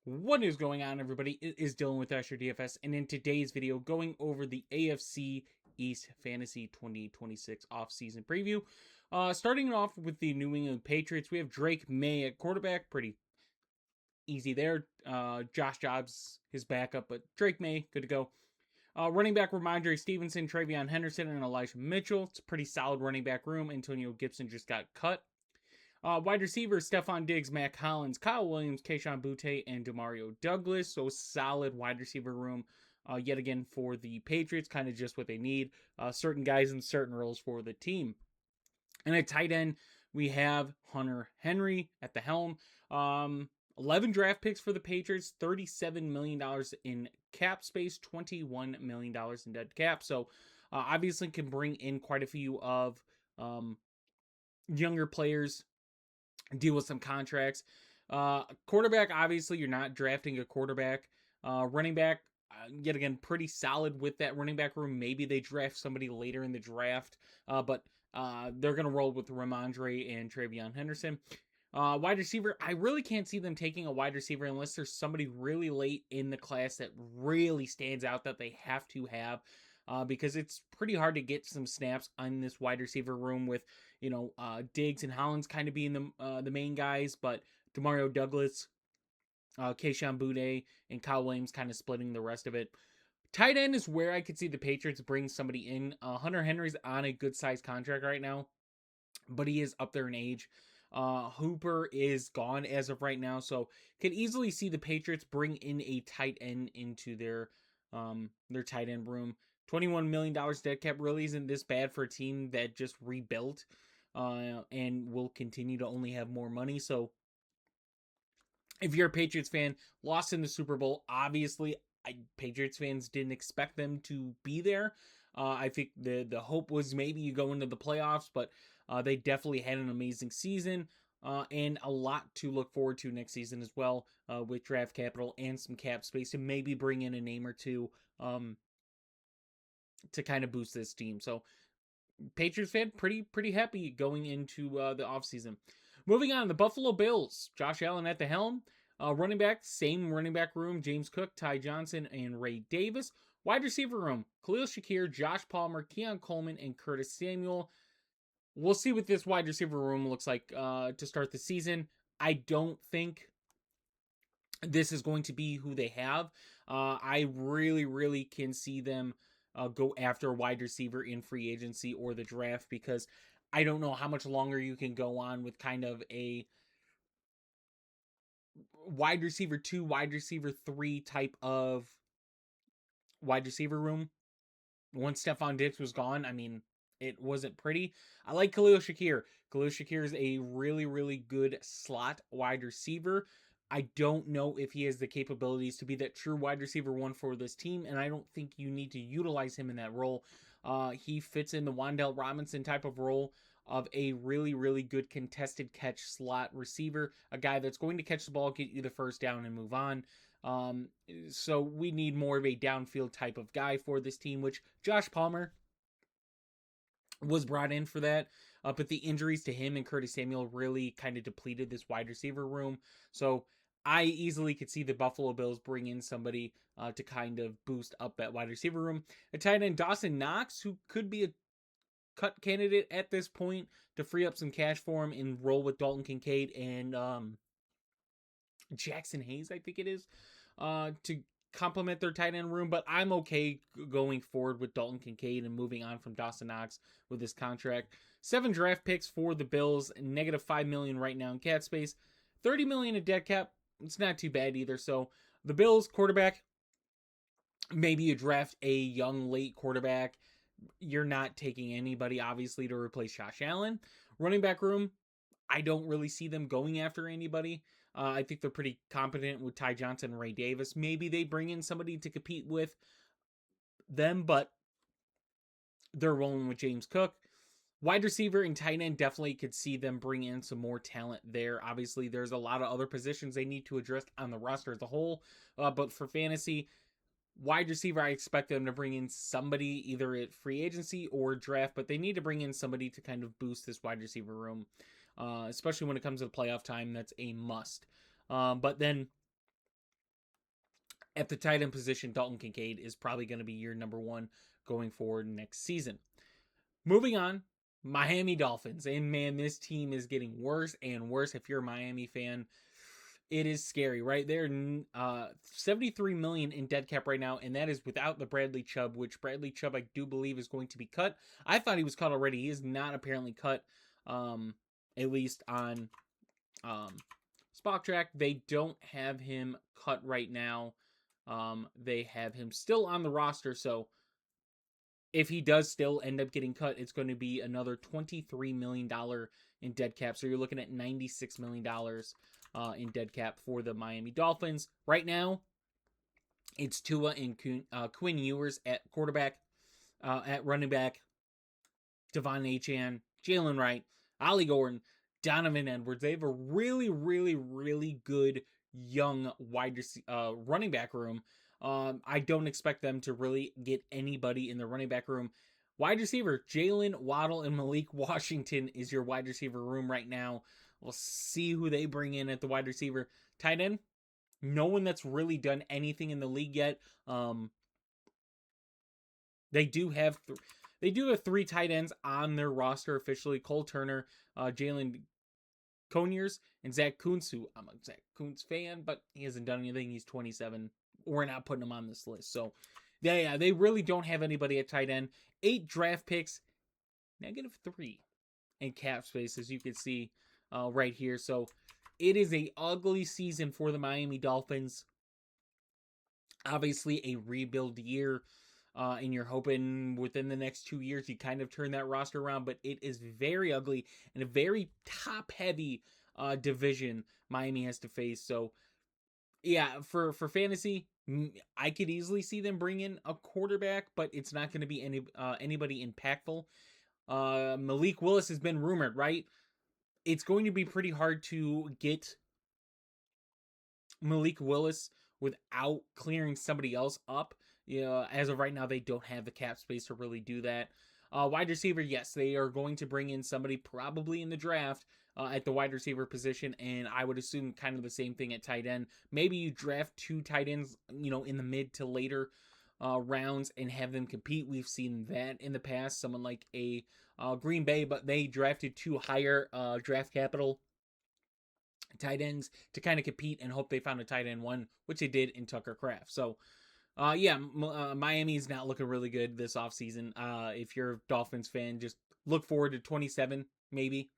What is going on, everybody? It is Dylan with Asher DFS, and in today's video, going over the AFC East Fantasy 2026 offseason preview. Starting off with the New England Patriots, we have Drake May at quarterback, pretty easy there. Josh Jobs, his backup, but Drake May, good to go. Running back, Ramondre Stevenson, Travion Henderson, and Elijah Mitchell. It's a pretty solid running back room. Antonio Gibson just got cut. Wide receivers, Stephon Diggs, Matt Collins, Kyle Williams, Kayshon Boutte, and Demario Douglas. So solid wide receiver room yet again for the Patriots. Kind of just what they need. Certain guys in certain roles for the team. And at tight end, we have Hunter Henry at the helm. 11 draft picks for the Patriots, $37 million in cap space, $21 million in dead cap. So obviously can bring in quite a few of younger players, deal with some contracts. Quarterback, obviously, you're not drafting a quarterback. Running back, yet again, pretty solid with that running back room. Maybe they draft somebody later in the draft, but they're going to roll with Ramondre and Travion Henderson. Wide receiver, I really can't see them taking a wide receiver unless there's somebody really late in the class that really stands out that they have to have. Because it's pretty hard to get some snaps on this wide receiver room with, Diggs and Hollins kind of being the main guys, but Demario Douglas, Kayshon Boutte, and Kyle Williams kind of splitting the rest of it. Tight end is where I could see the Patriots bring somebody in. Hunter Henry's on a good sized contract right now, but he is up there in age. Hooper is gone as of right now, so could easily see the Patriots bring in a tight end into their tight end room. $21 million dead cap really isn't this bad for a team that just rebuilt and will continue to only have more money. So if you're a Patriots fan, lost in the Super Bowl, obviously Patriots fans didn't expect them to be there. I think the hope was maybe you go into the playoffs, but they definitely had an amazing season and a lot to look forward to next season as well with draft capital and some cap space to maybe bring in a name or two to kind of boost this team. So Patriots fan pretty happy going into the offseason. Moving on, the Buffalo Bills. Josh Allen at the helm. Running back, same running back room. James Cook, Ty Johnson, and Ray Davis. Wide receiver room. Khalil Shakir, Josh Palmer, Keon Coleman, and Curtis Samuel. We'll see what this wide receiver room looks like to start the season. I don't think this is going to be who they have. I really can see them go after a wide receiver in free agency or the draft because I don't know how much longer you can go on with kind of a wide receiver 2, wide receiver 3 type of wide receiver room. Once Stephon Diggs was gone, I mean, it wasn't pretty. I like Khalil Shakir. Khalil Shakir is a really good slot wide receiver. I don't know if he has the capabilities to be that true wide receiver 1 for this team, and I don't think you need to utilize him in that role. He fits in the Wan'Dale Robinson type of role of a really good contested catch slot receiver, a guy that's going to catch the ball, get you the first down, and move on. So we need more of a downfield type of guy for this team, which Josh Palmer was brought in for that. But the injuries to him and Curtis Samuel really kind of depleted this wide receiver room. So I easily could see the Buffalo Bills bring in somebody to kind of boost up that wide receiver room. A tight end, Dawson Knox, who could be a cut candidate at this point to free up some cash for him and roll with Dalton Kincaid and Jackson Hayes, I think it is, to complement their tight end room. But I'm okay going forward with Dalton Kincaid and moving on from Dawson Knox with this contract. 7 draft picks for the Bills, negative $5 million right now in cap space, $30 million in dead cap. It's not too bad either. So the Bills quarterback, maybe you draft a young late quarterback. You're not taking anybody obviously to replace Josh Allen. Running back room, I don't really see them going after anybody. I think they're pretty competent with Ty Johnson and Ray Davis. Maybe they bring in somebody to compete with them, but they're rolling with James Cook. Wide receiver and tight end, definitely could see them bring in some more talent there. Obviously, there's a lot of other positions they need to address on the roster as a whole. But for fantasy, wide receiver, I expect them to bring in somebody either at free agency or draft, but they need to bring in somebody to kind of boost this wide receiver room, especially when it comes to the playoff time. That's a must. But then At the tight end position, Dalton Kincaid is probably going to be your number one going forward next season. Moving on, Miami Dolphins. And man, this team is getting worse and worse. If you're a Miami fan, it is scary, right? They're $73 million in dead cap right now, and that is without the Bradley Chubb, which Bradley Chubb I do believe is going to be cut. I thought he was cut already. He is not apparently cut, at least on Spock Track. They don't have him cut right now. They have him still on the roster, so if he does still end up getting cut, it's going to be another $23 million in dead cap. So you're looking at $96 million in dead cap for the Miami Dolphins. Right now, it's Tua and Quinn Ewers at quarterback, at running back, Devon Achane, Jalen Wright, Ollie Gordon, Donovan Edwards. They have a really, really, really good young running back room. I don't expect them to really get anybody in the running back room. Wide receiver, Jalen Waddle and Malik Washington is your wide receiver room right now. We'll see who they bring in at the wide receiver. Tight end, no one that's really done anything in the league yet. They do have three tight ends on their roster officially. Cole Turner, Jalen Conyers, and Zach Kuntz, who I'm a Zach Kuntz fan, but he hasn't done anything. He's 27. We're not putting him on this list. So, they really don't have anybody at tight end. 8 draft picks, -3 in cap space, as you can see right here. So, it is a ugly season for the Miami Dolphins. Obviously, a rebuild year. And you're hoping within the next 2 years you kind of turn that roster around, but it is very ugly and a very top-heavy division Miami has to face. So, yeah, for fantasy, I could easily see them bring in a quarterback, but it's not going to be anybody impactful. Malik Willis has been rumored, right? It's going to be pretty hard to get Malik Willis without clearing somebody else up. As of right now, they don't have the cap space to really do that. Wide receiver, yes, they are going to bring in somebody probably in the draft at the wide receiver position, and I would assume kind of the same thing at tight end. Maybe you draft 2 tight ends, in the mid to later rounds and have them compete. We've seen that in the past. Someone like a Green Bay, but they drafted 2 higher draft capital tight ends to kind of compete and hope they found a tight end one, which they did in Tucker Kraft. So, Miami's not looking really good this offseason. If you're a Dolphins fan, just look forward to 27 maybe,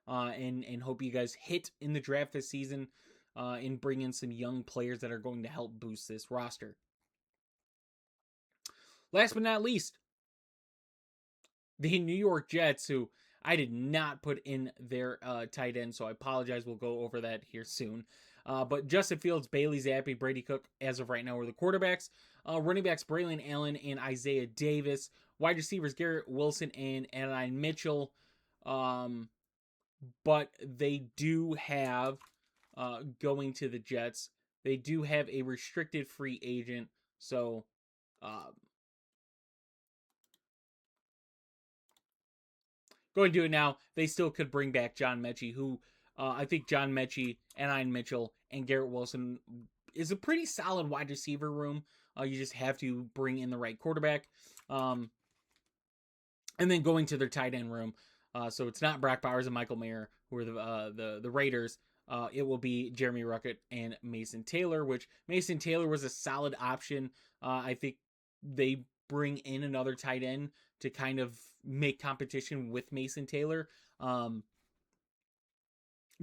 and hope you guys hit in the draft this season and bring in some young players that are going to help boost this roster. Last but not least, the New York Jets, who I did not put in their tight end, so I apologize. We'll go over that here soon. But Justin Fields, Bailey Zappi, Brady Cook, as of right now, are the quarterbacks. Running backs, Braylon Allen and Isaiah Davis. Wide receivers, Garrett Wilson and Adonai Mitchell. But they do have, going to the Jets, they do have a restricted free agent. So, going to do it now. They still could bring back John Mechie, who I think John Mechie, Adonai Mitchell, and Garrett Wilson is a pretty solid wide receiver room. You just have to bring in the right quarterback. And then going to their tight end room. So it's not Brock Bowers and Michael Mayer, who are the Raiders. It will be Jeremy Ruckert and Mason Taylor, which Mason Taylor was a solid option. I think they bring in another tight end to kind of make competition with Mason Taylor.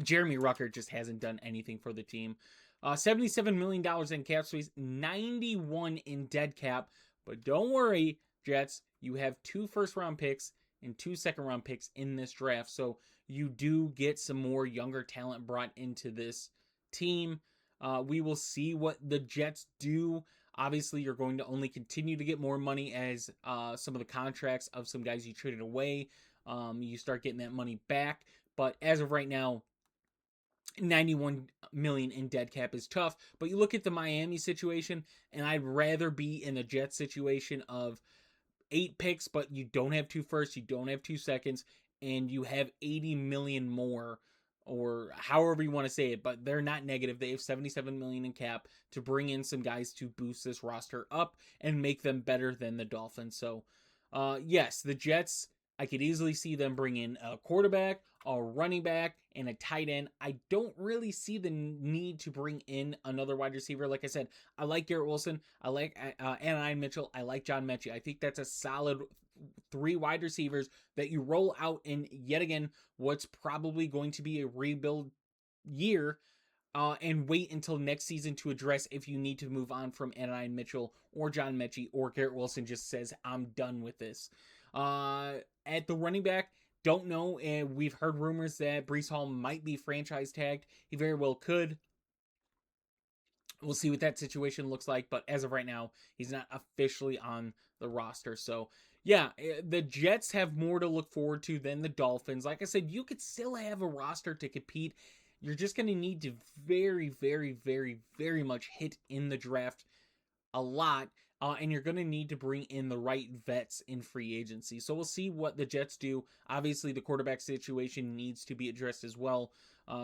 Jeremy Ruckert just hasn't done anything for the team. $77 million in cap space, 91 in dead cap. But don't worry, Jets, you have 2 first-round picks and 2 second-round picks in this draft. So you do get some more younger talent brought into this team. We will see what the Jets do. Obviously, you're going to only continue to get more money as some of the contracts of some guys you traded away, you start getting that money back. But as of right now, 91 million in dead cap is tough. But you look at the Miami situation, and I'd rather be in a Jets situation of 8 picks, but you don't have 2 firsts, you don't have 2 seconds, and you have 80 million more or however you want to say it, but they're not negative. They have 77 million in cap to bring in some guys to boost this roster up and make them better than the Dolphins. So, yes, the Jets, I could easily see them bring in a quarterback, a running back, and a tight end. I don't really see the need to bring in another wide receiver. Like I said, I like Garrett Wilson. I like Anaheim Mitchell. I like John Mechie. I think that's a solid 3 wide receivers that you roll out in yet again what's probably going to be a rebuild year, and wait until next season to address if you need to move on from Anaheim Mitchell or John Mechie, or Garrett Wilson just says, I'm done with this. At the running back, don't know. And we've heard rumors that Breece Hall might be franchise tagged. He very well could. We'll see what that situation looks like, but as of right now, he's not officially on the roster. So, yeah, the Jets have more to look forward to than the Dolphins. Like I said, you could still have a roster to compete. You're just going to need to very, very, very, very much hit in the draft a lot. And you're going to need to bring in the right vets in free agency. So we'll see what the Jets do. Obviously, the quarterback situation needs to be addressed as well.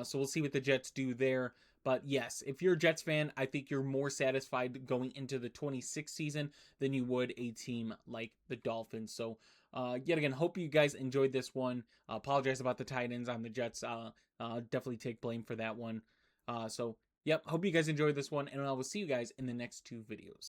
So we'll see what the Jets do there. But yes, if you're a Jets fan, I think you're more satisfied going into the 26th season than you would a team like the Dolphins. So, yet again, hope you guys enjoyed this one. Apologize about the tight ends on the Jets. Definitely take blame for that one. So, yep, hope you guys enjoyed this one, and I will see you guys in the next 2 videos.